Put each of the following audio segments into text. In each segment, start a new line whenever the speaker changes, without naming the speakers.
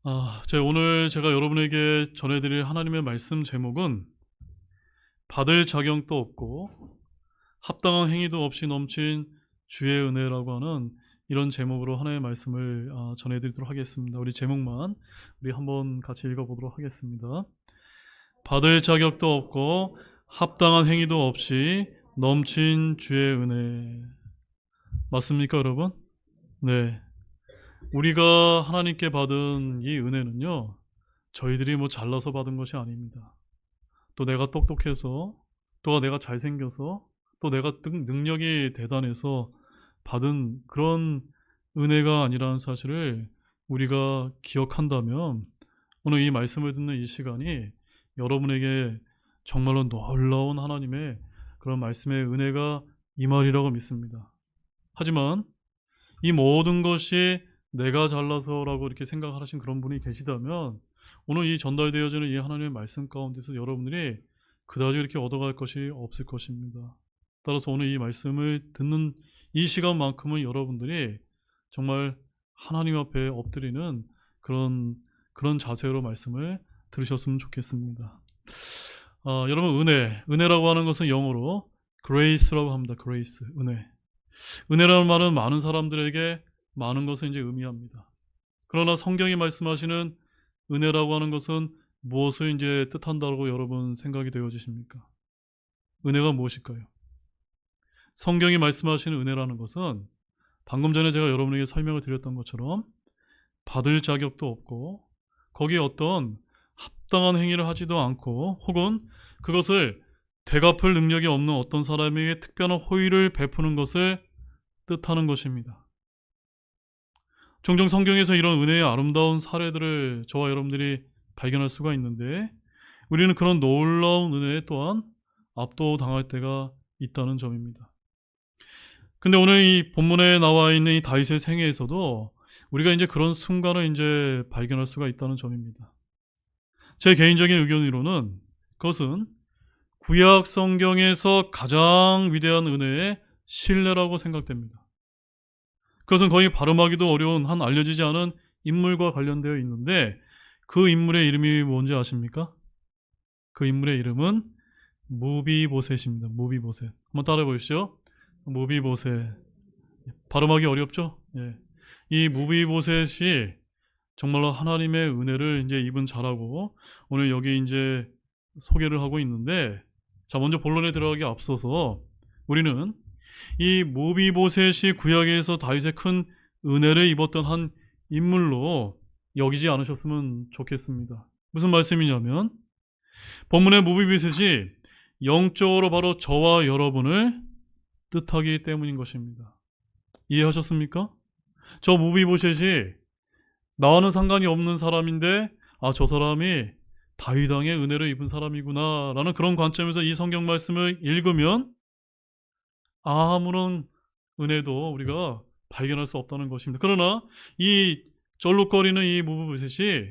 오늘 제가 여러분에게 전해드릴 하나님의 말씀 제목은 받을 자격도 없고 합당한 행위도 없이 넘친 주의 은혜라고 하는 이런 제목으로 하나님의 말씀을 전해드리도록 하겠습니다. 우리 제목만 우리 한번 같이 읽어보도록 하겠습니다. 받을 자격도 없고 합당한 행위도 없이 넘친 주의 은혜. 맞습니까, 여러분? 네. 우리가 하나님께 받은 이 은혜는요, 저희들이 뭐 잘나서 받은 것이 아닙니다. 또 내가 똑똑해서, 또 내가 잘생겨서, 또 내가 능력이 대단해서 받은 그런 은혜가 아니라는 사실을 우리가 기억한다면 오늘 이 말씀을 듣는 이 시간이 여러분에게 정말로 놀라운 하나님의 그런 말씀의 은혜가 임하리라고 믿습니다. 하지만 이 모든 것이 내가 잘나서라고 이렇게 생각하신 그런 분이 계시다면 오늘 이 전달되어지는 이 하나님의 말씀 가운데서 여러분들이 그다지 이렇게 얻어갈 것이 없을 것입니다. 따라서 오늘 이 말씀을 듣는 이 시간만큼은 여러분들이 정말 하나님 앞에 엎드리는 그런 자세로 말씀을 들으셨으면 좋겠습니다. 여러분, 은혜라고 하는 것은 영어로 grace라고 합니다. grace, 은혜라는 말은 많은 사람들에게 많은 것을 이제 의미합니다. 그러나 성경이 말씀하시는 은혜라고 하는 것은 무엇을 이제 뜻한다고 여러분 생각이 되어지십니까? 은혜가 무엇일까요? 성경이 말씀하시는 은혜라는 것은 방금 전에 제가 여러분에게 설명을 드렸던 것처럼 받을 자격도 없고 거기에 어떤 합당한 행위를 하지도 않고 혹은 그것을 되갚을 능력이 없는 어떤 사람에게 특별한 호의를 베푸는 것을 뜻하는 것입니다. 종종 성경에서 이런 은혜의 아름다운 사례들을 저와 여러분들이 발견할 수가 있는데 우리는 그런 놀라운 은혜에 또한 압도당할 때가 있다는 점입니다. 근데 오늘 이 본문에 나와 있는 이 다윗의 생애에서도 우리가 이제 그런 순간을 이제 발견할 수가 있다는 점입니다. 제 개인적인 의견으로는 그것은 구약 성경에서 가장 위대한 은혜의 신뢰라고 생각됩니다. 그것은 거의 발음하기도 어려운 한 알려지지 않은 인물과 관련되어 있는데 그 인물의 이름이 뭔지 아십니까? 그 인물의 이름은 무비보셋입니다. 무비보셋. 한번 따라해 보십시오. 무비보셋. 발음하기 어렵죠? 예. 이 무비보셋이 정말로 하나님의 은혜를 이제 입은 자라고 오늘 여기 이제 소개를 하고 있는데, 자, 먼저 본론에 들어가기 앞서서 우리는 이 무비보셋이 구약에서 다윗의 큰 은혜를 입었던 한 인물로 여기지 않으셨으면 좋겠습니다. 무슨 말씀이냐면 본문의 무비보셋이 영적으로 바로 저와 여러분을 뜻하기 때문인 것입니다. 이해하셨습니까? 저 무비보셋이 나와는 상관이 없는 사람인데 저 사람이 다윗 왕의 은혜를 입은 사람이구나 라는 그런 관점에서 이 성경 말씀을 읽으면 아무런 은혜도 우리가 발견할 수 없다는 것입니다. 그러나 이 쩔룩거리는 이 무비보셋이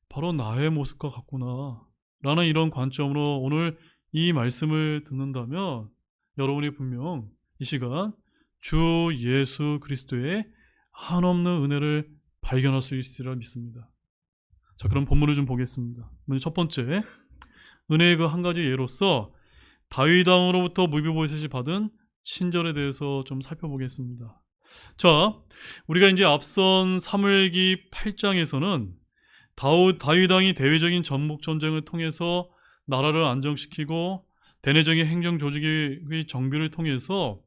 바로 나의 모습과 같구나 라는 이런 관점으로 오늘 이 말씀을 듣는다면 여러분이 분명 이 시간 주 예수 그리스도의 한없는 은혜를 발견할 수 있으리라 믿습니다. 자, 그럼 본문을 좀 보겠습니다. 먼저 첫 번째, 은혜의 그 한 가지 예로서 다윗 왕으로부터 무비보셋이 받은 친절에 대해서 좀 살펴보겠습니다. 자, 우리가 이제 앞선 사무엘기 8장에서는 다윗 왕이 대외적인 전복 전쟁을 통해서 나라를 안정시키고 대내적인 행정 조직의 정비를 통해서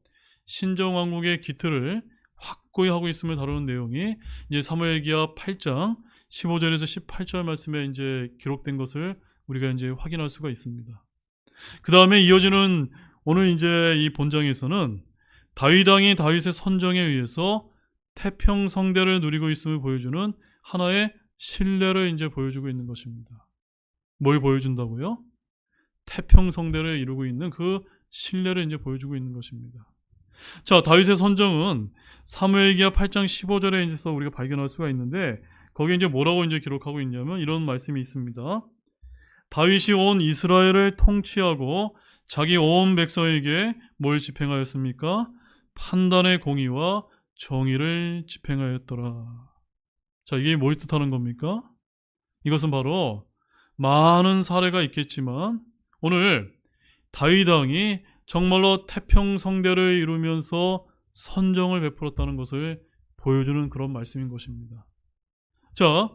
신정 왕국의 기틀을 확고히 하고 있음을 다루는 내용이 이제 사무엘기하 8장 15절에서 18절 말씀에 이제 기록된 것을 우리가 이제 확인할 수가 있습니다. 그 다음에 이어지는 오늘 이제 이 본장에서는 다윗 왕이 다윗의 선정에 의해서 태평성대를 누리고 있음을 보여주는 하나의 신뢰를 이제 보여주고 있는 것입니다. 뭘 보여준다고요? 태평성대를 이루고 있는 그 신뢰를 이제 보여주고 있는 것입니다. 자, 다윗의 선정은 사무엘기하 8장 15절에 이제서 우리가 발견할 수가 있는데 거기에 이제 뭐라고 이제 기록하고 있냐면 이런 말씀이 있습니다. 다윗이 온 이스라엘을 통치하고 자기 온 백성에게 뭘 집행하였습니까? 판단의 공의와 정의를 집행하였더라. 자, 이게 뭘 뜻하는 겁니까? 이것은 바로 많은 사례가 있겠지만 오늘 다윗 왕이 정말로 태평성대를 이루면서 선정을 베풀었다는 것을 보여주는 그런 말씀인 것입니다. 자,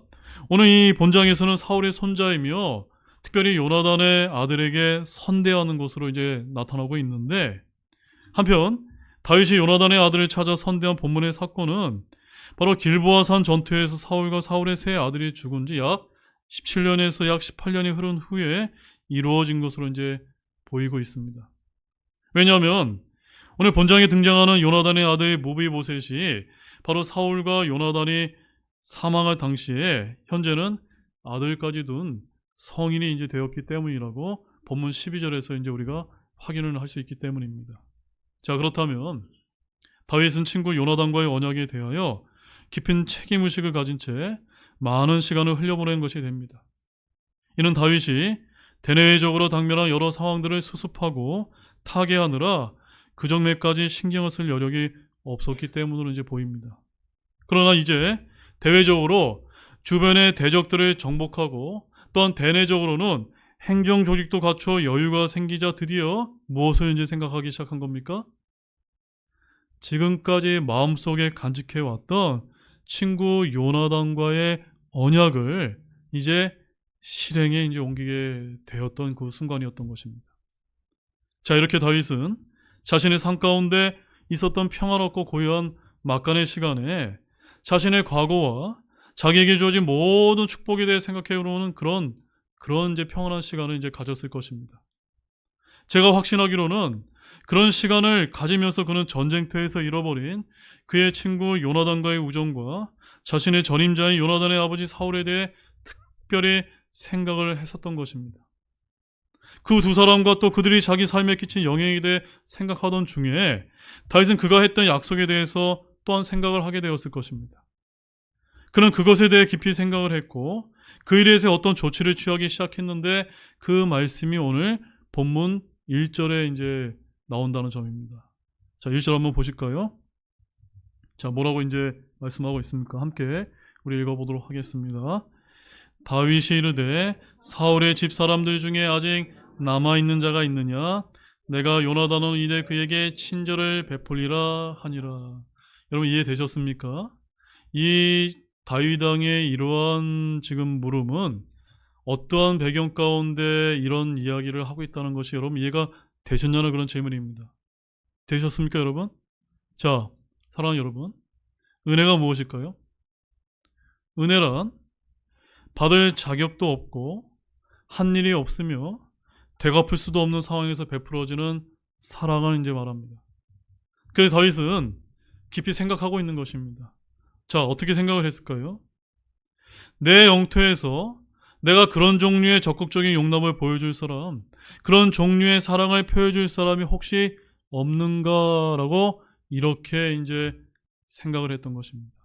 오늘 이 본장에서는 사울의 손자이며 특별히 요나단의 아들에게 선대하는 것으로 이제 나타나고 있는데, 한편 다윗이 요나단의 아들을 찾아 선대한 본문의 사건은 바로 길보아산 전투에서 사울과 사울의 세 아들이 죽은 지 약 17년에서 약 18년이 흐른 후에 이루어진 것으로 이제 보이고 있습니다. 왜냐하면 오늘 본장에 등장하는 요나단의 아들 무비보셋이 바로 사울과 요나단이 사망할 당시에 현재는 아들까지 둔 성인이 이제 되었기 때문이라고 본문 12절에서 이제 우리가 확인을 할 수 있기 때문입니다. 자, 그렇다면 다윗은 친구 요나단과의 언약에 대하여 깊은 책임의식을 가진 채 많은 시간을 흘려보낸 것이 됩니다. 이는 다윗이 대내외적으로 당면한 여러 상황들을 수습하고 타개하느라 그 전에까지 신경을 쓸 여력이 없었기 때문으로 이제 보입니다. 그러나 이제 대외적으로 주변의 대적들을 정복하고 또한 대내적으로는 행정 조직도 갖춰 여유가 생기자 드디어 무엇을 이제 생각하기 시작한 겁니까? 지금까지 마음속에 간직해왔던 친구 요나단과의 언약을 이제 실행에 이제 옮기게 되었던 그 순간이었던 것입니다. 자, 이렇게 다윗은 자신의 삶 가운데 있었던 평화롭고 고요한 막간의 시간에 자신의 과거와 자기에게 주어진 모든 축복에 대해 생각해보는 그런 이제 평안한 시간을 이제 가졌을 것입니다. 제가 확신하기로는 그런 시간을 가지면서 그는 전쟁터에서 잃어버린 그의 친구 요나단과의 우정과 자신의 전임자인 요나단의 아버지 사울에 대해 특별히 생각을 했었던 것입니다. 그 두 사람과 또 그들이 자기 삶에 끼친 영향에 대해 생각하던 중에 다윗은 그가 했던 약속에 대해서 또한 생각을 하게 되었을 것입니다. 그는 그것에 대해 깊이 생각을 했고 그 일에 대해서 어떤 조치를 취하기 시작했는데 그 말씀이 오늘 본문 1절에 이제 나온다는 점입니다. 자, 1절 한번 보실까요? 자, 뭐라고 이제 말씀하고 있습니까? 함께 우리 읽어보도록 하겠습니다. 다윗이 이르되 사울의 집 사람들 중에 아직 남아있는 자가 있느냐? 내가 요나단은 이내 그에게 친절을 베풀리라 하니라. 여러분 이해되셨습니까? 이 다윗 왕의 이러한 지금 물음은 어떠한 배경 가운데 이런 이야기를 하고 있다는 것이 여러분 이해가 되셨냐는 그런 질문입니다. 되셨습니까, 여러분? 자, 사랑하는 여러분, 은혜가 무엇일까요? 은혜란 받을 자격도 없고 한 일이 없으며 되갚을 수도 없는 상황에서 베풀어지는 사랑을 이제 말합니다. 그래서 다윗은 깊이 생각하고 있는 것입니다. 자, 어떻게 생각을 했을까요? 내 영토에서 내가 그런 종류의 적극적인 용납을 보여줄 사람, 그런 종류의 사랑을 표해줄 사람이 혹시 없는가라고 이렇게 이제 생각을 했던 것입니다.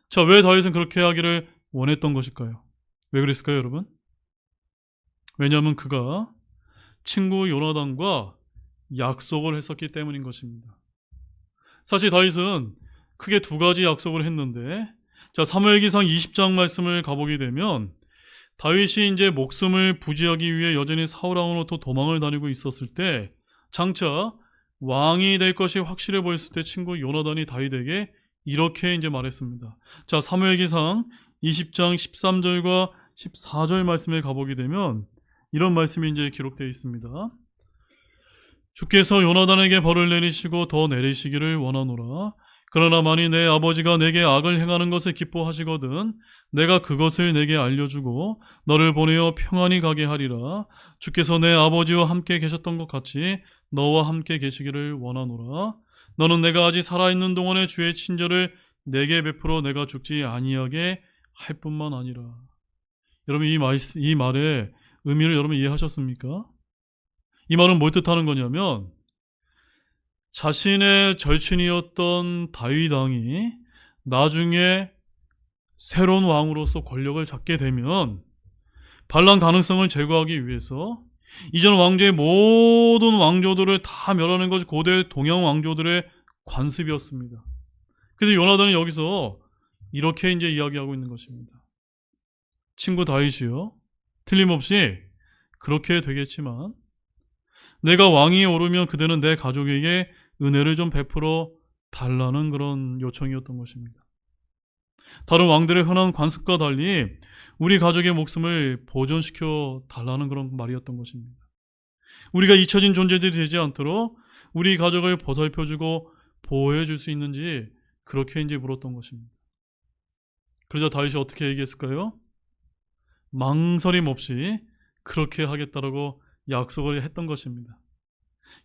자, 왜 다윗은 그렇게 하기를 원했던 것일까요? 왜 그랬을까요, 여러분? 왜냐하면 그가 친구 요나단과 약속을 했었기 때문인 것입니다. 사실 다윗은 크게 두 가지 약속을 했는데, 자, 사무엘기상 20장 말씀을 가보게 되면 다윗이 이제 목숨을 부지하기 위해 여전히 사울 왕으로부터 도망을 다니고 있었을 때 장차 왕이 될 것이 확실해 보였을 때 친구 요나단이 다윗에게 이렇게 이제 말했습니다. 자, 사무엘기상 20장 13절과 14절 말씀에 가보게 되면 이런 말씀이 이제 기록되어 있습니다. 주께서 요나단에게 벌을 내리시고 더 내리시기를 원하노라. 그러나 만일 내 아버지가 내게 악을 행하는 것을 기뻐하시거든 내가 그것을 내게 알려주고 너를 보내어 평안히 가게 하리라. 주께서 내 아버지와 함께 계셨던 것 같이 너와 함께 계시기를 원하노라. 너는 내가 아직 살아있는 동안에 주의 친절을 내게 베풀어 내가 죽지 아니하게 할 뿐만 아니라. 여러분 이 말의 의미를 여러분 이해하셨습니까? 이 말은 뭘 뜻하는 거냐면 자신의 절친이었던 다윗 왕이 나중에 새로운 왕으로서 권력을 잡게 되면 반란 가능성을 제거하기 위해서 이전 왕조의 모든 왕조들을 다 멸하는 것이 고대 동양 왕조들의 관습이었습니다. 그래서 요나단은 여기서 이렇게 이제 이야기하고 있는 것입니다. 친구 다윗이요. 틀림없이 그렇게 되겠지만 내가 왕위에 오르면 그대는 내 가족에게 은혜를 좀 베풀어 달라는 그런 요청이었던 것입니다. 다른 왕들의 흔한 관습과 달리 우리 가족의 목숨을 보존시켜 달라는 그런 말이었던 것입니다. 우리가 잊혀진 존재들이 되지 않도록 우리 가족을 보살펴주고 보호해 줄 수 있는지 그렇게 이제 물었던 것입니다. 그러자 다윗이 어떻게 얘기했을까요? 망설임 없이 그렇게 하겠다라고 약속을 했던 것입니다.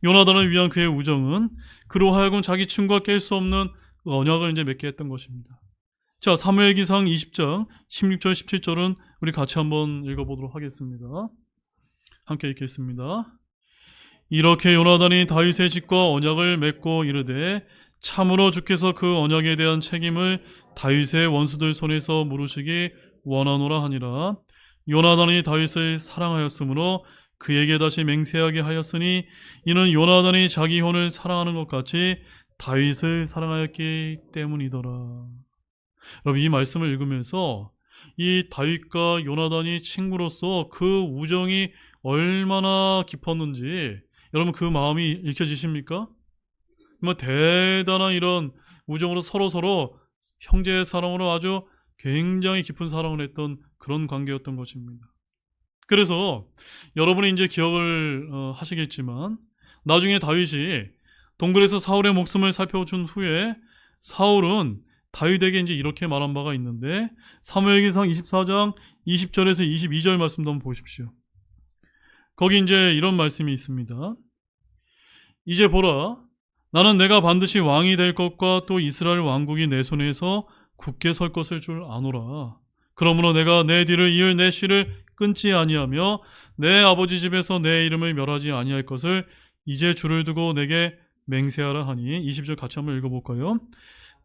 요나단을 위한 그의 우정은 그로 하여금 자기 친구가 깰 수 없는 언약을 이제 맺게 했던 것입니다. 자, 사무엘기상 20장 16절 17절은 우리 같이 한번 읽어보도록 하겠습니다. 함께 읽겠습니다. 이렇게 요나단이 다윗의 집과 언약을 맺고 이르되 참으로 주께서 그 언약에 대한 책임을 다윗의 원수들 손에서 물으시기 원하노라 하니라. 요나단이 다윗을 사랑하였으므로 그에게 다시 맹세하게 하였으니 이는 요나단이 자기 혼을 사랑하는 것 같이 다윗을 사랑하였기 때문이더라. 여러분, 이 말씀을 읽으면서 이 다윗과 요나단이 친구로서 그 우정이 얼마나 깊었는지 여러분 그 마음이 읽혀지십니까? 정말 대단한 이런 우정으로 서로 형제의 사랑으로 아주 굉장히 깊은 사랑을 했던 그런 관계였던 것입니다. 그래서 여러분이 이제 기억을 하시겠지만 나중에 다윗이 동굴에서 사울의 목숨을 살펴준 후에 사울은 다윗에게 이제 이렇게 말한 바가 있는데 사무엘기상 24장 20절에서 22절 말씀도 한번 보십시오. 거기 이제 이런 말씀이 있습니다. 이제 보라, 나는 내가 반드시 왕이 될 것과 또 이스라엘 왕국이 내 손에서 굳게 설 것을 줄 아노라. 그러므로 내가 내 뒤를 이을 내 씨를 끊지 아니하며 내 아버지 집에서 내 이름을 멸하지 아니할 것을 이제 주를 두고 내게 맹세하라 하니. 20절 같이 한번 읽어볼까요?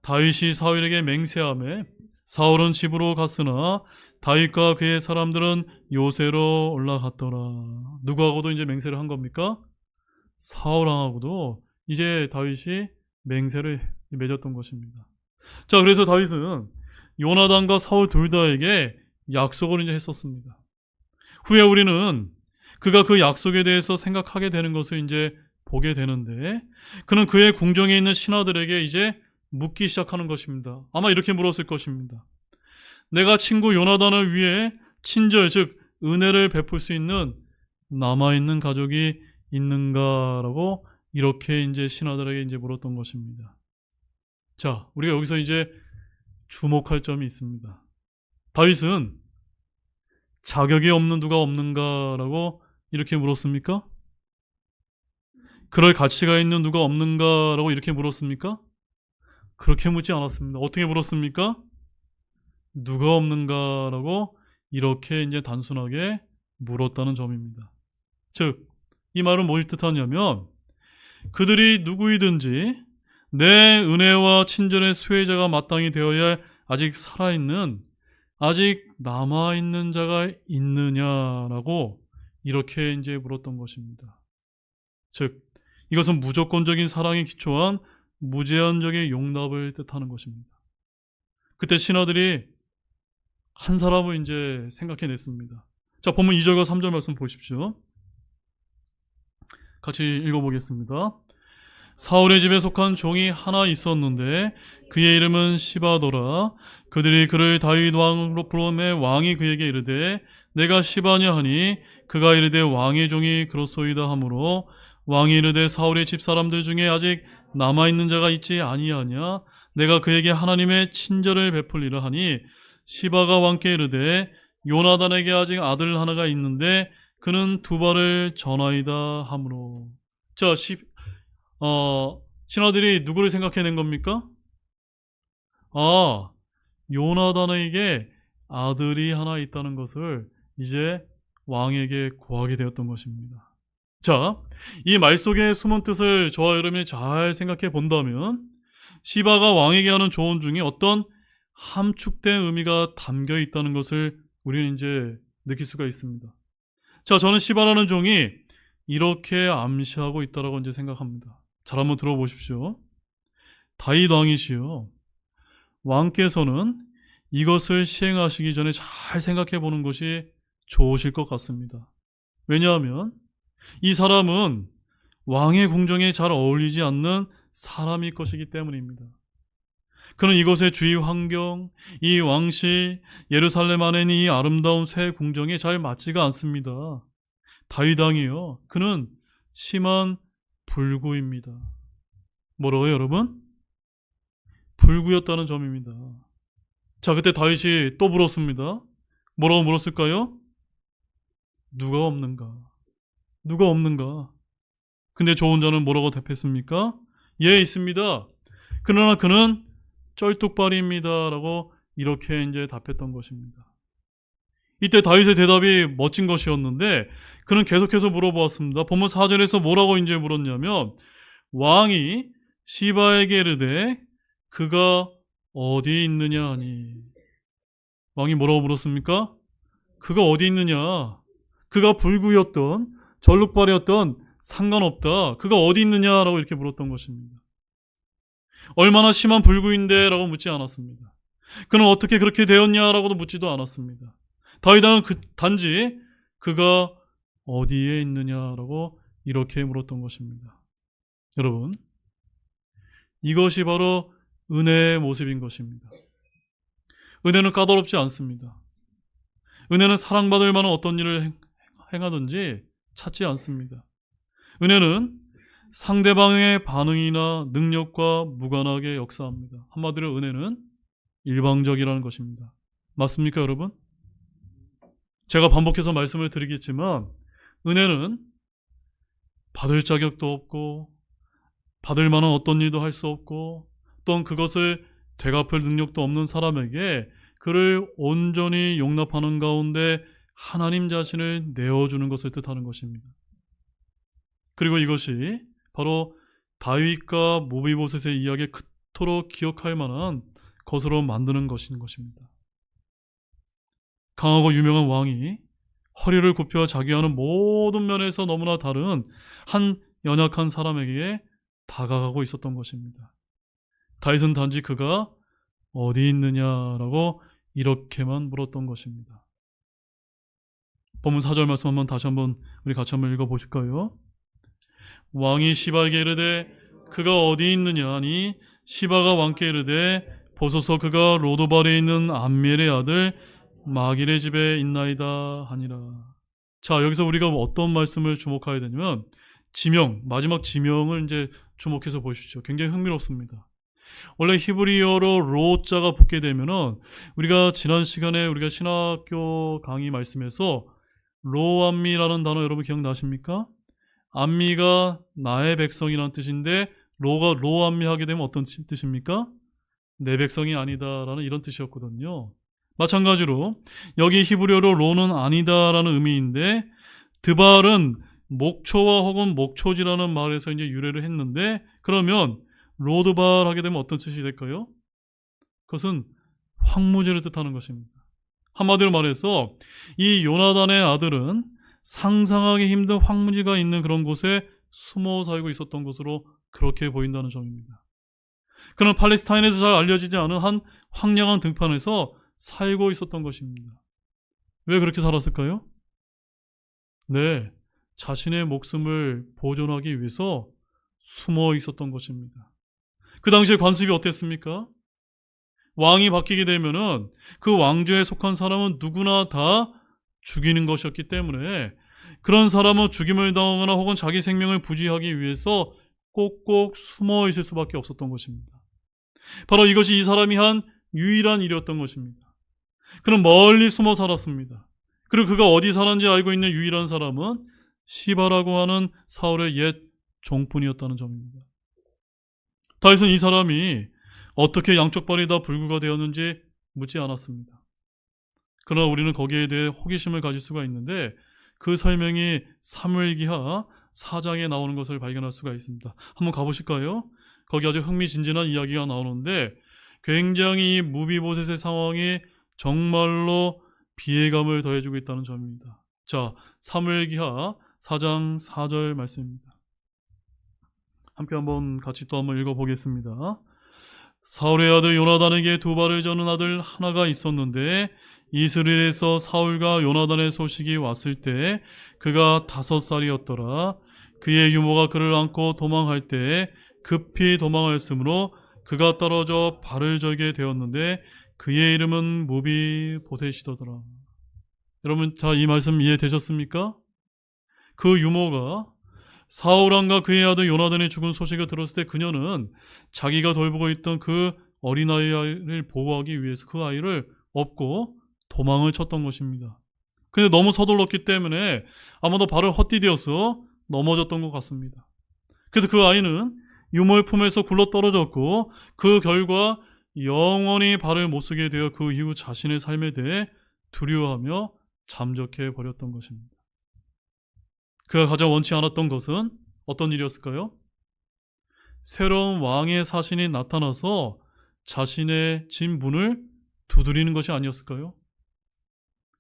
다윗이 사울에게 맹세하매 사울은 집으로 갔으나 다윗과 그의 사람들은 요새로 올라갔더라. 누구하고도 이제 맹세를 한 겁니까? 사울왕하고도 이제 다윗이 맹세를 맺었던 것입니다. 자, 그래서 다윗은 요나단과 사울 둘 다에게 약속을 이제 했었습니다. 후에 우리는 그가 그 약속에 대해서 생각하게 되는 것을 이제 보게 되는데 그는 그의 궁정에 있는 신하들에게 이제 묻기 시작하는 것입니다. 아마 이렇게 물었을 것입니다. 내가 친구 요나단을 위해 친절, 즉 은혜를 베풀 수 있는 남아있는 가족이 있는가라고 이렇게 이제 신하들에게 이제 물었던 것입니다. 자, 우리가 여기서 이제 주목할 점이 있습니다. 다윗은 자격이 없는 누가 없는가라고 이렇게 물었습니까? 그럴 가치가 있는 누가 없는가라고 이렇게 물었습니까? 그렇게 묻지 않았습니다. 어떻게 물었습니까? 누가 없는가라고 이렇게 이제 단순하게 물었다는 점입니다. 즉, 이 말은 뭘 뜻하냐면 그들이 누구이든지 내 은혜와 친절의 수혜자가 마땅히 되어야 할 아직 살아있는, 아직 남아있는 자가 있느냐라고 이렇게 이제 물었던 것입니다. 즉, 이것은 무조건적인 사랑에 기초한 무제한적인 용납을 뜻하는 것입니다. 그때 신하들이 한 사람을 이제 생각해냈습니다. 자, 본문 2절과 3절 말씀 보십시오. 같이 읽어보겠습니다. 사울의 집에 속한 종이 하나 있었는데 그의 이름은 시바더라. 그들이 그를 다윗 왕으로 부르매 왕이 그에게 이르되 내가 시바냐 하니 그가 이르되 왕의 종이 그렇소이다 하므로 왕이 이르되 사울의 집 사람들 중에 아직 남아있는 자가 있지 아니하냐. 내가 그에게 하나님의 친절을 베풀리라 하니 시바가 왕께 이르되 요나단에게 아직 아들 하나가 있는데 그는 두 발을 전하이다 하므로. 자, 신하들이 누구를 생각해낸 겁니까? 요나단에게 아들이 하나 있다는 것을 이제 왕에게 고하게 되었던 것입니다. 자, 이 말 속의 숨은 뜻을 저와 여러분이 잘 생각해 본다면 시바가 왕에게 하는 조언 중에 어떤 함축된 의미가 담겨 있다는 것을 우리는 이제 느낄 수가 있습니다. 자, 저는 시바라는 종이 이렇게 암시하고 있다라고 이제 생각합니다. 잘 한번 들어보십시오. 다윗 왕이시여, 왕께서는 이것을 시행하시기 전에 잘 생각해 보는 것이 좋으실 것 같습니다. 왜냐하면 이 사람은 왕의 궁정에 잘 어울리지 않는 사람일 것이기 때문입니다. 그는 이곳의 주위 환경, 이 왕실, 예루살렘 안에 있는 이 아름다운 새 궁정에 잘 맞지가 않습니다. 다윗 왕이요, 그는 심한 불구입니다. 뭐라고요, 여러분? 불구였다는 점입니다. 자, 그때 다윗이 또 물었습니다. 뭐라고 물었을까요? 누가 없는가? 누가 없는가? 근데 좋은 자는 뭐라고 답했습니까? 예, 있습니다. 그러나 그는 쩔뚝발입니다. 라고 이렇게 이제 답했던 것입니다. 이때 다윗의 대답이 멋진 것이었는데 그는 계속해서 물어보았습니다. 본문 4절에서 뭐라고 이제 물었냐면, 왕이 시바에게 이르되 그가 어디 있느냐 하니. 왕이 뭐라고 물었습니까? 그가 어디 있느냐? 그가 불구였던 절룩발이었던 상관없다. 그가 어디 있느냐라고 이렇게 물었던 것입니다. 얼마나 심한 불구인데 라고 묻지 않았습니다. 그는 어떻게 그렇게 되었냐라고도 묻지도 않았습니다. 다윗은 단지 그가 어디에 있느냐라고 이렇게 물었던 것입니다. 여러분, 이것이 바로 은혜의 모습인 것입니다. 은혜는 까다롭지 않습니다. 은혜는 사랑받을 만한 어떤 일을 행하든지 찾지 않습니다. 은혜는 상대방의 반응이나 능력과 무관하게 역사합니다. 한마디로 은혜는 일방적이라는 것입니다. 맞습니까, 여러분? 제가 반복해서 말씀을 드리겠지만 은혜는 받을 자격도 없고 받을 만한 어떤 일도 할 수 없고 또한 그것을 되갚을 능력도 없는 사람에게 그를 온전히 용납하는 가운데 하나님 자신을 내어주는 것을 뜻하는 것입니다. 그리고 이것이 바로 다윗과 모비보셋의 이야기에 그토록 기억할 만한 것으로 만드는 것인 것입니다. 강하고 유명한 왕이 허리를 굽혀 자기와는 모든 면에서 너무나 다른 한 연약한 사람에게 다가가고 있었던 것입니다. 다윗은 단지 그가 어디 있느냐라고 이렇게만 물었던 것입니다. 본문 4절 말씀 다시 한번 우리 같이 한번 읽어보실까요? 왕이 시바에게 이르되 그가 어디 있느냐 하니 시바가 왕께 이르되 보소서 그가 로도발에 있는 암미엘의 아들 마길의 집에 있나이다 하니라. 자, 여기서 우리가 어떤 말씀을 주목해야 되냐면 지명, 마지막 지명을 이제 주목해서 보십시오. 굉장히 흥미롭습니다. 원래 히브리어로 로자가 붙게 되면은 우리가 지난 시간에 우리가 신학교 강의 말씀에서 로암미라는 단어 여러분 기억나십니까? 암미가 나의 백성이라는 뜻인데 로가 로암미 하게 되면 어떤 뜻입니까? 내 백성이 아니다라는 이런 뜻이었거든요. 마찬가지로 여기 히브리어로 로는 아니다라는 의미인데 드발은 목초와 혹은 목초지라는 말에서 이제 유래를 했는데 그러면 로드발 하게 되면 어떤 뜻이 될까요? 그것은 황무지를 뜻하는 것입니다. 한마디로 말해서 이 요나단의 아들은 상상하기 힘든 황무지가 있는 그런 곳에 숨어 살고 있었던 것으로 그렇게 보인다는 점입니다. 그는 팔레스타인에서 잘 알려지지 않은 한 황량한 등판에서 살고 있었던 것입니다. 왜 그렇게 살았을까요? 네, 자신의 목숨을 보존하기 위해서 숨어 있었던 것입니다. 그 당시에 관습이 어땠습니까? 왕이 바뀌게 되면은 그 왕조에 속한 사람은 누구나 다 죽이는 것이었기 때문에 그런 사람은 죽임을 당하거나 혹은 자기 생명을 부지하기 위해서 꼭꼭 숨어 있을 수밖에 없었던 것입니다. 바로 이것이 이 사람이 한 유일한 일이었던 것입니다. 그는 멀리 숨어 살았습니다. 그리고 그가 어디 사는지 알고 있는 유일한 사람은 시바라고 하는 사울의 옛 종뿐이었다는 점입니다. 다윗은 이 사람이 어떻게 양쪽 발이 다 불구가 되었는지 묻지 않았습니다. 그러나 우리는 거기에 대해 호기심을 가질 수가 있는데 그 설명이 사무엘기하 4장에 나오는 것을 발견할 수가 있습니다. 한번 가보실까요? 거기 아주 흥미진진한 이야기가 나오는데 굉장히 이 무비보셋의 상황이 정말로 비애감을 더해주고 있다는 점입니다. 자, 사무엘기하 4장 4절 말씀입니다. 함께 한번 같이 또 한번 읽어보겠습니다. 사울의 아들 요나단에게 두 발을 저는 아들 하나가 있었는데 이스라엘에서 사울과 요나단의 소식이 왔을 때 그가 5살이었더라. 그의 유모가 그를 안고 도망할 때 급히 도망하였으므로 그가 떨어져 발을 절게 되었는데 그의 이름은 무비보셋이더라. 여러분, 자, 이 말씀 이해되셨습니까? 그 유모가 사울 왕과 그의 아들 요나단이 죽은 소식을 들었을 때 그녀는 자기가 돌보고 있던 그 어린아이를 보호하기 위해서 그 아이를 업고 도망을 쳤던 것입니다. 근데 너무 서둘렀기 때문에 아마도 발을 헛디뎌서 넘어졌던 것 같습니다. 그래서 그 아이는 유모의 품에서 굴러 떨어졌고 그 결과 영원히 발을 못 쓰게 되어 그 이후 자신의 삶에 대해 두려워하며 잠적해 버렸던 것입니다. 그가 가장 원치 않았던 것은 어떤 일이었을까요? 새로운 왕의 사신이 나타나서 자신의 진 문을 두드리는 것이 아니었을까요?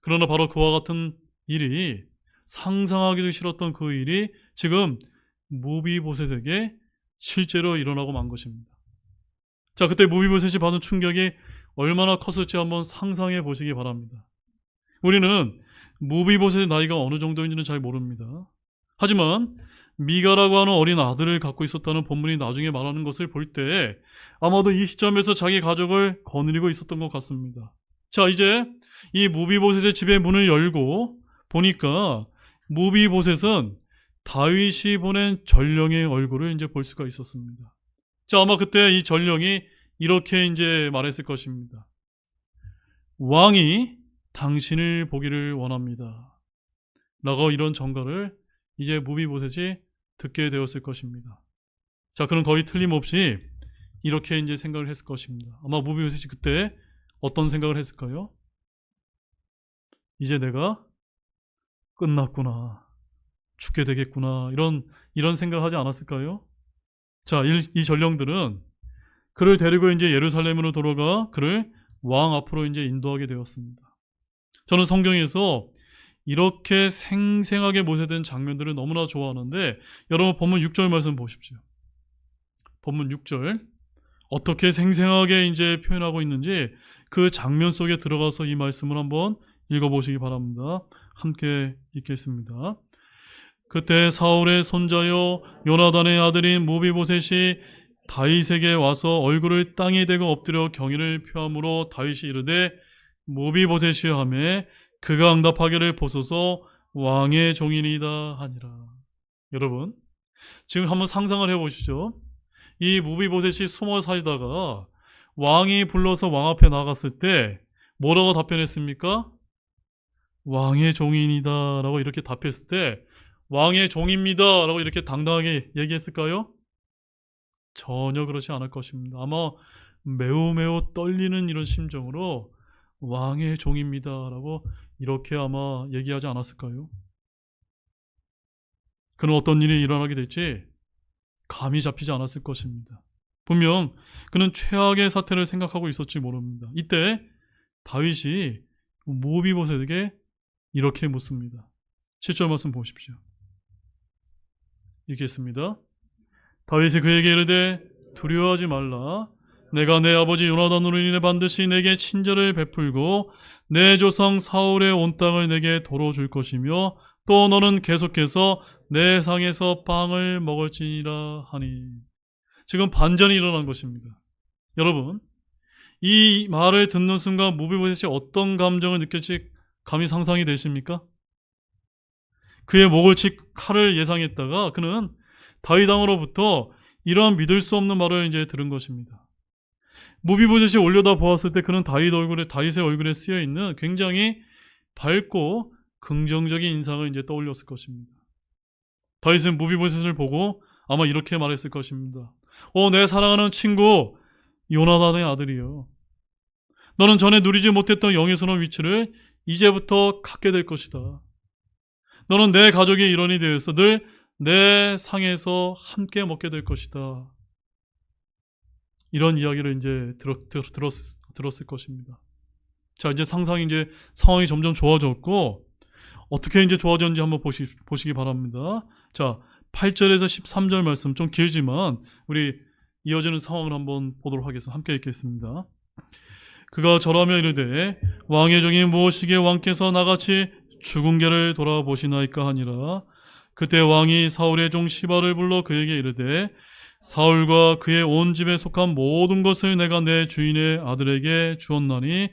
그러나 바로 그와 같은 일이, 상상하기도 싫었던 그 일이 지금 무비보셋에게 실제로 일어나고 만 것입니다. 자, 그때 무비보셋이 받은 충격이 얼마나 컸을지 한번 상상해 보시기 바랍니다. 우리는 무비보셋의 나이가 어느 정도인지는 잘 모릅니다. 하지만 미가라고 하는 어린 아들을 갖고 있었다는 본문이 나중에 말하는 것을 볼 때 아마도 이 시점에서 자기 가족을 거느리고 있었던 것 같습니다. 자, 이제 이 무비보셋의 집의 문을 열고 보니까 무비보셋은 다윗이 보낸 전령의 얼굴을 이제 볼 수가 있었습니다. 자, 아마 그때 이 전령이 이렇게 이제 말했을 것입니다. 왕이 당신을 보기를 원합니다. 라고 이런 전가를 이제 무비보셋이 듣게 되었을 것입니다. 자, 그럼 거의 틀림없이 이렇게 이제 생각을 했을 것입니다. 아마 무비보셋이 그때 어떤 생각을 했을까요? 이제 내가 끝났구나. 죽게 되겠구나. 이런 생각을 하지 않았을까요? 자, 이 전령들은 그를 데리고 이제 예루살렘으로 돌아가 그를 왕 앞으로 이제 인도하게 되었습니다. 저는 성경에서 이렇게 생생하게 모세된 장면들을 너무나 좋아하는데 여러분 본문 6절 말씀 보십시오. 본문 6절 어떻게 생생하게 이제 표현하고 있는지 그 장면 속에 들어가서 이 말씀을 한번 읽어보시기 바랍니다. 함께 읽겠습니다. 그때 사울의 손자요 요나단의 아들인 무비보셋이 다윗에게 와서 얼굴을 땅에 대고 엎드려 경의를 표함으로 다윗이 이르되 무비보셋이여 하매 그가 응답하기를 보소서 왕의 종이니이다 하니라. 여러분 지금 한번 상상을 해보시죠. 이 무비보셋이 숨어 살다가 왕이 불러서 왕 앞에 나갔을 때 뭐라고 답변했습니까? 왕의 종이니이다 라고 이렇게 답했을 때 왕의 종입니다 라고 이렇게 당당하게 얘기했을까요? 전혀 그렇지 않을 것입니다. 아마 매우 떨리는 이런 심정으로 왕의 종입니다 라고 이렇게 아마 얘기하지 않았을까요? 그는 어떤 일이 일어나게 될지 감이 잡히지 않았을 것입니다. 분명 그는 최악의 사태를 생각하고 있었지 모릅니다. 이때 다윗이 무비보셋에게 이렇게 묻습니다. 7절 말씀 보십시오. 읽겠습니다. 다윗이 그에게 이르되 두려워하지 말라. 내가 내 아버지 요나단으로 인해 반드시 내게 친절을 베풀고 내 조상 사울의 온 땅을 내게 도로 줄 것이며 또 너는 계속해서 내 상에서 빵을 먹을지니라 하니. 지금 반전이 일어난 것입니다. 여러분 이 말을 듣는 순간 무비보셋이 어떤 감정을 느낄지 감히 상상이 되십니까? 그의 목을 칠 칼을 예상했다가 그는 다윗 왕으로부터 이러한 믿을 수 없는 말을 이제 들은 것입니다. 무비보셋이 올려다 보았을 때 그는 다윗의 얼굴에 쓰여 있는 굉장히 밝고 긍정적인 인상을 이제 떠올렸을 것입니다. 다윗은 무비보셋을 보고 아마 이렇게 말했을 것입니다. 내 사랑하는 친구 요나단의 아들이요. 너는 전에 누리지 못했던 영예스러운 위치를 이제부터 갖게 될 것이다. 너는 내 가족의 일원이 되어서 늘 내 상에서 함께 먹게 될 것이다. 이런 이야기를 이제 들었을 것입니다. 자, 이제 상황이 점점 좋아졌고 어떻게 이제 좋아졌는지 한번 보시기 바랍니다. 자, 8절에서 13절 말씀 좀 길지만 우리 이어지는 상황을 한번 보도록 하겠습니다. 함께 읽겠습니다. 그가 절하며 이르되 왕의 종이 무엇이기에 왕께서 나같이 죽은 개를 돌아보시나이까 하니라. 그때 왕이 사울의 종 시바를 불러 그에게 이르되 사울과 그의 온 집에 속한 모든 것을 내가 내 주인의 아들에게 주었나니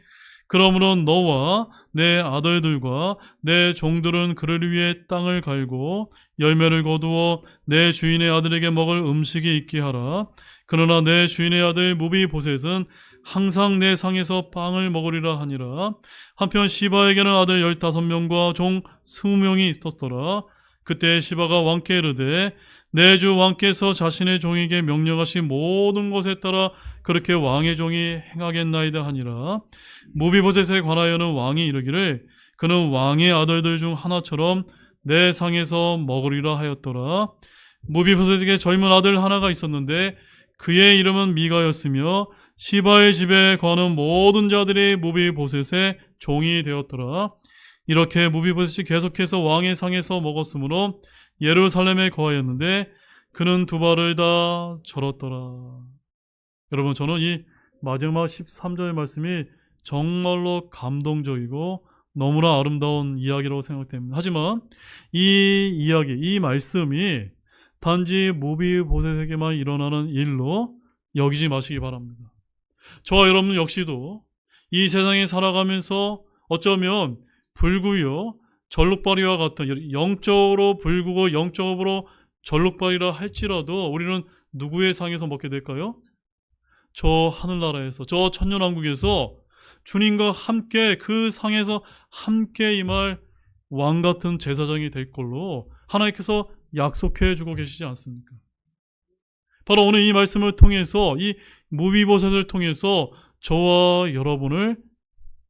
그러므로 너와 내 아들들과 내 종들은 그를 위해 땅을 갈고 열매를 거두어 내 주인의 아들에게 먹을 음식이 있게 하라. 그러나 내 주인의 아들 무비보셋은 항상 내 상에서 빵을 먹으리라 하니라. 한편 시바에게는 아들 15명과 종 20명이 있었더라. 그때 시바가 왕께 이르되 내 주 왕께서 자신의 종에게 명령하신 모든 것에 따라 그렇게 왕의 종이 행하겠나이다 하니라. 무비보셋에 관하여는 왕이 이르기를 그는 왕의 아들들 중 하나처럼 내 상에서 먹으리라 하였더라. 무비보셋에게 젊은 아들 하나가 있었는데 그의 이름은 미가였으며 시바의 집에 거하는 모든 자들이 무비보셋의 종이 되었더라. 이렇게 무비보셋이 계속해서 왕의 상에서 먹었으므로 예루살렘에 거하였는데 그는 두 발을 다 절었더라. 여러분, 저는 이 마지막 13절의 말씀이 정말로 감동적이고 너무나 아름다운 이야기라고 생각됩니다. 하지만 이 이야기, 이 말씀이 단지 무비보셋에게만 일어나는 일로 여기지 마시기 바랍니다. 저와 여러분 역시도 이 세상에 살아가면서 어쩌면 불구요 전룩발이와 같은 영적으로 불구고 영적으로 전룩발이라 할지라도 우리는 누구의 상에서 먹게 될까요? 저 하늘나라에서, 저 천년왕국에서 주님과 함께 그 상에서 함께 임할 왕같은 제사장이 될 걸로 하나님께서 약속해 주고 계시지 않습니까? 바로 오늘 이 말씀을 통해서, 이 무비보셋을 통해서 저와 여러분을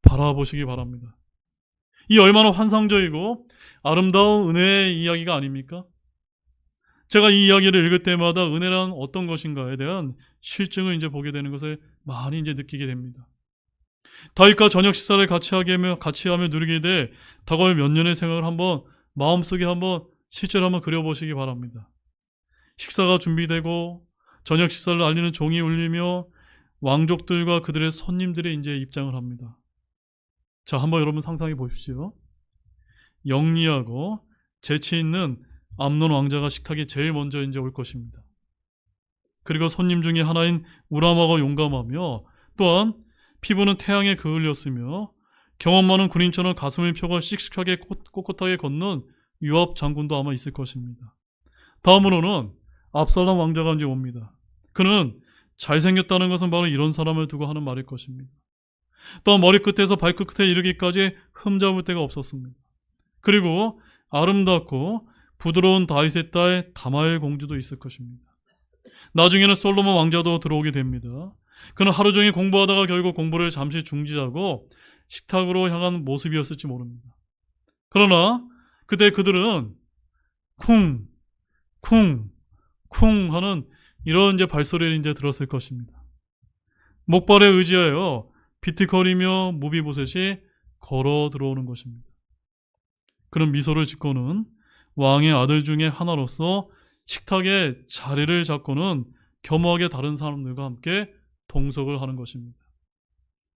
바라보시기 바랍니다. 이 얼마나 환상적이고 아름다운 은혜의 이야기가 아닙니까? 제가 이 이야기를 읽을 때마다 은혜란 어떤 것인가에 대한 실증을 이제 보게 되는 것을 많이 이제 느끼게 됩니다. 다윗과 저녁 식사를 같이 하며 누리게 될 다가올 몇 년의 생각을 한번 마음속에 한번 실제로 한번 그려보시기 바랍니다. 식사가 준비되고 저녁 식사를 알리는 종이 울리며 왕족들과 그들의 손님들이 이제 입장을 합니다. 자, 한번 여러분 상상해 보십시오. 영리하고 재치 있는 암논 왕자가 식탁에 제일 먼저 이제 올 것입니다. 그리고 손님 중에 하나인 우람하고 용감하며 또한 피부는 태양에 그을렸으며 경험 많은 군인처럼 가슴을 펴고 씩씩하게 꼿꼿하게 걷는 요압 장군도 아마 있을 것입니다. 다음으로는 압살롬 왕자가 이제 옵니다. 그는 잘생겼다는 것은 바로 이런 사람을 두고 하는 말일 것입니다. 또한 머리끝에서 발끝에 이르기까지 흠잡을 데가 없었습니다. 그리고 아름답고 부드러운 다윗의 딸 다마엘 공주도 있을 것입니다. 나중에는 솔로몬 왕자도 들어오게 됩니다. 그는 하루 종일 공부하다가 결국 공부를 잠시 중지하고 식탁으로 향한 모습이었을지 모릅니다. 그러나 그때 그들은 쿵, 쿵, 쿵 하는 이런 이제 발소리를 이제 들었을 것입니다. 목발에 의지하여 비틀거리며 무비보셋이 걸어 들어오는 것입니다. 그런 미소를 짓고는 왕의 아들 중에 하나로서 식탁에 자리를 잡고는 겸허하게 다른 사람들과 함께 동석을 하는 것입니다.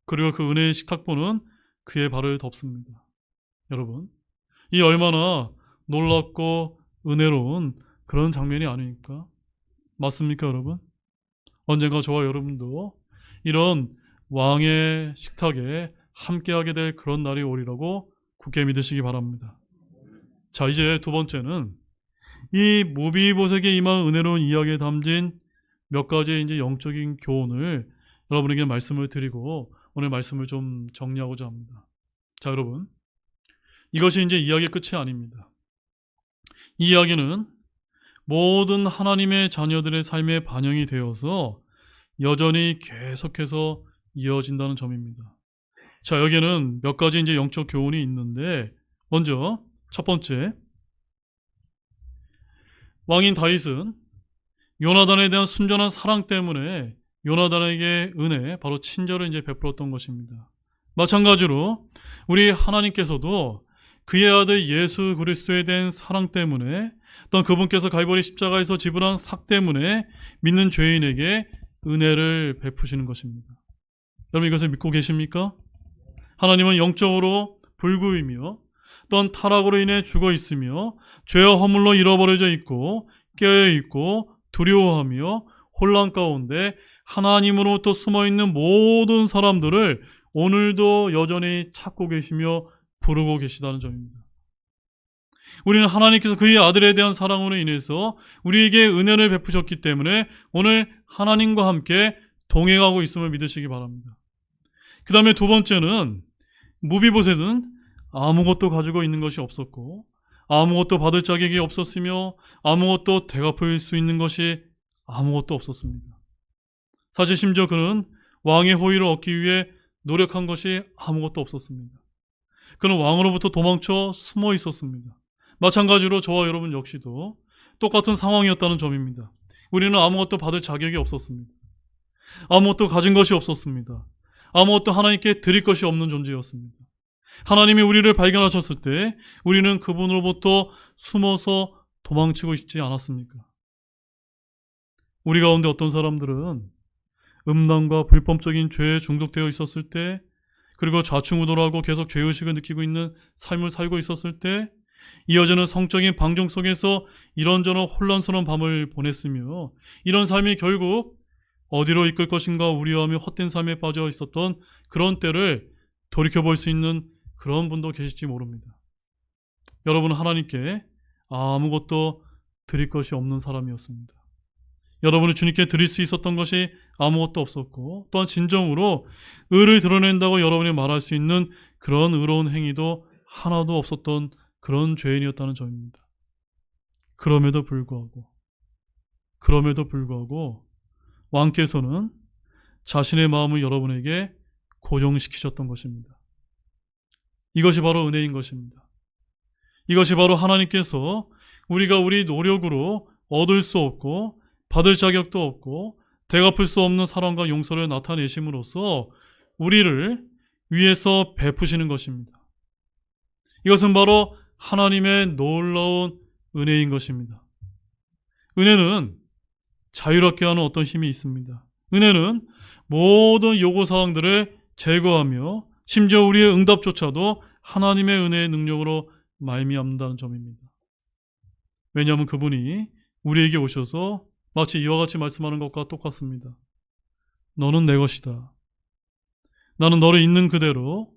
그리고 그 은혜의 식탁보는 그의 발을 덮습니다. 여러분, 이 얼마나 놀랍고 은혜로운 그런 장면이 아닙니까? 맞습니까, 여러분? 언젠가 저와 여러분도 이런 왕의 식탁에 함께하게 될 그런 날이 오리라고 굳게 믿으시기 바랍니다. 자, 이제 두 번째는 이 무비보셋에게 임한 은혜로운 이야기에 담긴 몇 가지 이제 영적인 교훈을 여러분에게 말씀을 드리고 오늘 말씀을 좀 정리하고자 합니다. 자, 여러분, 이것이 이제 이야기의 끝이 아닙니다. 이 이야기는 모든 하나님의 자녀들의 삶에 반영이 되어서 여전히 계속해서 이어진다는 점입니다. 자, 여기에는 몇 가지 이제 영적 교훈이 있는데, 먼저 첫 번째, 왕인 다윗은 요나단에 대한 순전한 사랑 때문에 요나단에게 은혜, 바로 친절을 이제 베풀었던 것입니다. 마찬가지로 우리 하나님께서도 그의 아들 예수 그리스도에 대한 사랑 때문에 또한 그분께서 갈보리 십자가에서 지불한 삭 때문에 믿는 죄인에게 은혜를 베푸시는 것입니다. 여러분 이것을 믿고 계십니까? 하나님은 영적으로 불구이며 또한 타락으로 인해 죽어 있으며 죄와 허물로 잃어버려져 있고 깨어 있고 두려워하며 혼란 가운데 하나님으로부터 숨어있는 모든 사람들을 오늘도 여전히 찾고 계시며 부르고 계시다는 점입니다. 우리는 하나님께서 그의 아들에 대한 사랑으로 인해서 우리에게 은혜를 베푸셨기 때문에 오늘 하나님과 함께 동행하고 있음을 믿으시기 바랍니다. 그 다음에 두 번째는 무비보셋은 아무것도 가지고 있는 것이 없었고 아무것도 받을 자격이 없었으며 아무것도 대갚을 수 있는 것이 아무것도 없었습니다. 사실 심지어 그는 왕의 호의를 얻기 위해 노력한 것이 아무것도 없었습니다. 그는 왕으로부터 도망쳐 숨어 있었습니다. 마찬가지로 저와 여러분 역시도 똑같은 상황이었다는 점입니다. 우리는 아무것도 받을 자격이 없었습니다. 아무것도 가진 것이 없었습니다. 아무것도 하나님께 드릴 것이 없는 존재였습니다. 하나님이 우리를 발견하셨을 때 우리는 그분으로부터 숨어서 도망치고 있지 않았습니까? 우리 가운데 어떤 사람들은 음란과 불법적인 죄에 중독되어 있었을 때, 그리고 좌충우돌하고 계속 죄의식을 느끼고 있는 삶을 살고 있었을 때, 이어지는 성적인 방종 속에서 이런저런 혼란스러운 밤을 보냈으며 이런 삶이 결국 어디로 이끌 것인가 우려하며 헛된 삶에 빠져 있었던 그런 때를 돌이켜볼 수 있는 그런 분도 계실지 모릅니다. 여러분은 하나님께 아무것도 드릴 것이 없는 사람이었습니다. 여러분이 주님께 드릴 수 있었던 것이 아무것도 없었고 또한 진정으로 의를 드러낸다고 여러분이 말할 수 있는 그런 의로운 행위도 하나도 없었던 그런 죄인이었다는 점입니다. 그럼에도 불구하고 왕께서는 자신의 마음을 여러분에게 고정시키셨던 것입니다. 이것이 바로 은혜인 것입니다. 이것이 바로 하나님께서 우리가 우리 노력으로 얻을 수 없고 받을 자격도 없고 대갚을 수 없는 사랑과 용서를 나타내심으로써 우리를 위해서 베푸시는 것입니다. 이것은 바로 하나님의 놀라운 은혜인 것입니다. 은혜는 자유롭게 하는 어떤 힘이 있습니다. 은혜는 모든 요구사항들을 제거하며 심지어 우리의 응답조차도 하나님의 은혜의 능력으로 말미암는다는 점입니다. 왜냐하면 그분이 우리에게 오셔서 마치 이와 같이 말씀하는 것과 똑같습니다. 너는 내 것이다. 나는 너를 있는 그대로,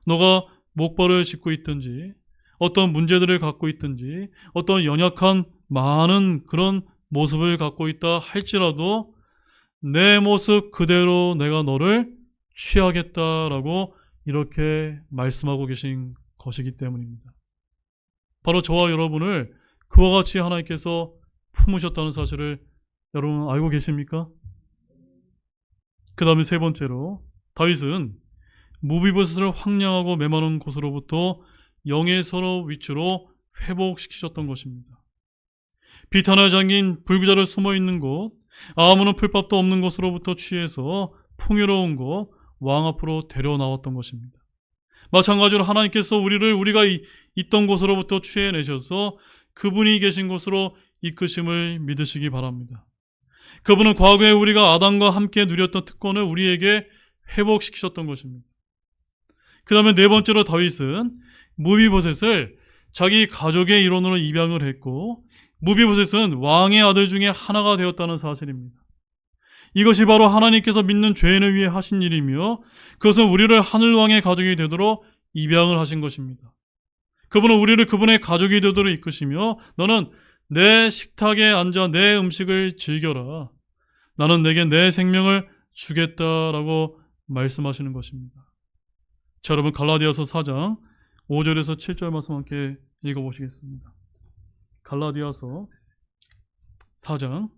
너가 목벌을 짚고 있든지 어떤 문제들을 갖고 있든지 어떤 연약한 많은 그런 모습을 갖고 있다 할지라도 내 모습 그대로 내가 너를 취하겠다라고 이렇게 말씀하고 계신 것이기 때문입니다. 바로 저와 여러분을 그와 같이 하나님께서 품으셨다는 사실을 여러분 알고 계십니까? 그 다음에 세 번째로 다윗은 무비보셋을 황량하고 메마른 곳으로부터 영의 서로 위치로 회복시키셨던 것입니다. 비탄에 잠긴 불구자를 숨어있는 곳, 아무런 풀밥도 없는 곳으로부터 취해서 풍요로운 곳, 왕 앞으로 데려나왔던 것입니다. 마찬가지로 하나님께서 우리가 있던 곳으로부터 취해내셔서 그분이 계신 곳으로 이끄심을 믿으시기 바랍니다. 그분은 과거에 우리가 아담과 함께 누렸던 특권을 우리에게 회복시키셨던 것입니다. 그 다음에 네 번째로 다윗은 무비보셋을 자기 가족의 일원으로 입양을 했고 무비보셋은 왕의 아들 중에 하나가 되었다는 사실입니다. 이것이 바로 하나님께서 믿는 죄인을 위해 하신 일이며 그것은 우리를 하늘왕의 가족이 되도록 입양을 하신 것입니다. 그분은 우리를 그분의 가족이 되도록 이끄시며 너는 내 식탁에 앉아 내 음식을 즐겨라. 나는 내게 내 생명을 주겠다라고 말씀하시는 것입니다. 자, 여러분 갈라디아서 4장 5절에서 7절 말씀 함께 읽어보시겠습니다. 갈라디아서 4장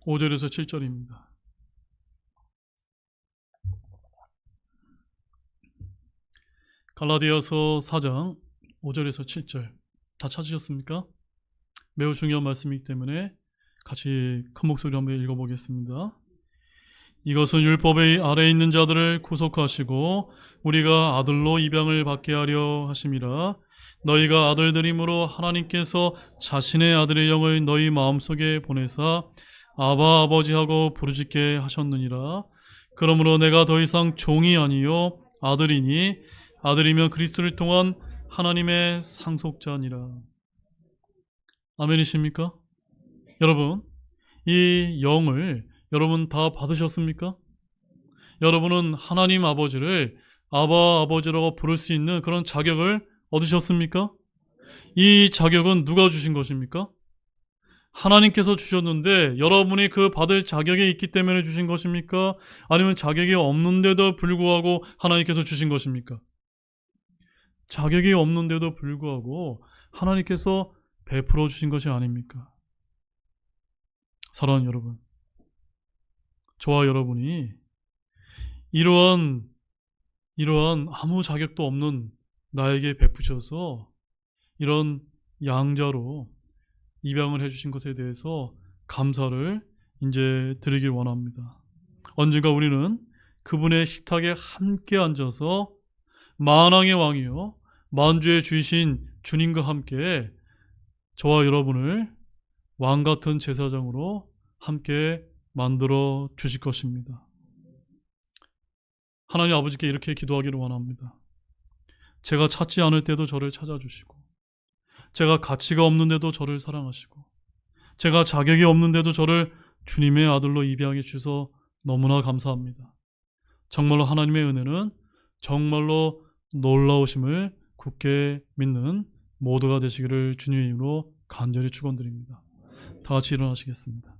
5절에서 7절입니다. 갈라디아서 4장 5절에서 7절 다 찾으셨습니까? 매우 중요한 말씀이기 때문에 같이 큰 목소리로 한번 읽어보겠습니다. 이것은 율법의 아래에 있는 자들을 구속하시고 우리가 아들로 입양을 받게 하려 하심이라. 너희가 아들들이므로 하나님께서 자신의 아들의 영을 너희 마음속에 보내사 아바 아버지하고 부르짖게 하셨느니라. 그러므로 내가 더 이상 종이 아니요 아들이니 아들이면 그리스도를 통한 하나님의 상속자니라. 아멘이십니까? 여러분, 이 영을 여러분 다 받으셨습니까? 여러분은 하나님 아버지를 아바 아버지라고 부를 수 있는 그런 자격을 얻으셨습니까? 이 자격은 누가 주신 것입니까? 하나님께서 주셨는데 여러분이 그 받을 자격이 있기 때문에 주신 것입니까? 아니면 자격이 없는데도 불구하고 하나님께서 주신 것입니까? 자격이 없는데도 불구하고 하나님께서 베풀어 주신 것이 아닙니까? 사랑하는 여러분, 저와 여러분이 이러한 아무 자격도 없는 나에게 베푸셔서 이런 양자로 입양을 해주신 것에 대해서 감사를 이제 드리길 원합니다. 언젠가 우리는 그분의 식탁에 함께 앉아서 만왕의 왕이요 만주의 주이신 주님과 함께 저와 여러분을 왕같은 제사장으로 함께 만들어 주실 것입니다. 하나님 아버지께 이렇게 기도하기를 원합니다. 제가 찾지 않을 때도 저를 찾아주시고, 제가 가치가 없는데도 저를 사랑하시고, 제가 자격이 없는데도 저를 주님의 아들로 입양해 주셔서 너무나 감사합니다. 정말로 하나님의 은혜는 정말로 놀라우심을 굳게 믿는 모두가 되시기를 주님의 이름으로 간절히 축원드립니다. 다 같이 일어나시겠습니다.